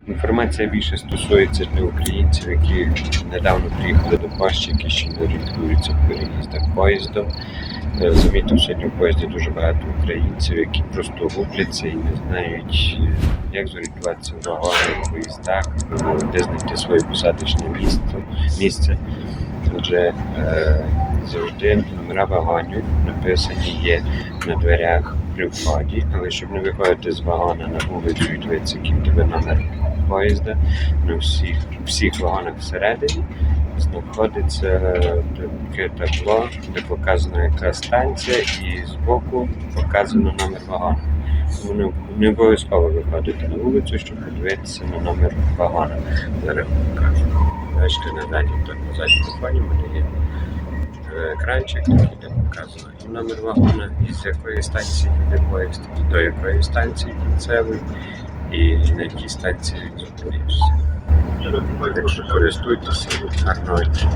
Інформація більше стосується для українців, які недавно приїхали до Польщі, які ще не орієнтуються в переїздах поїздом. Замітив сьогодні в поїзді дуже багато українців, які просто губляться і не знають, як зорієнтуватися в вагонах, в поїздах, де знайти своє посадочне місце. Адже завжди номера вагонів написані є на дверях при вході, але щоб не виходити з вагона на вулицю і дивитися, який тебе номер поїзда, на всіх вагонах всередині знаходиться таке табло, де показана яка станція, і збоку показано номер вагона. Тому не обов'язково виходити на вулицю, щоб подивитися на номер вагона. Зараз покажу. Бачите, на задньому фоні в мене є екранчик, де показано і номер вагона, і з якої станції йде поїзд, і до якої станції кінцевої, і на якій станції зупинився. Так що користуйтеся, гарного дня.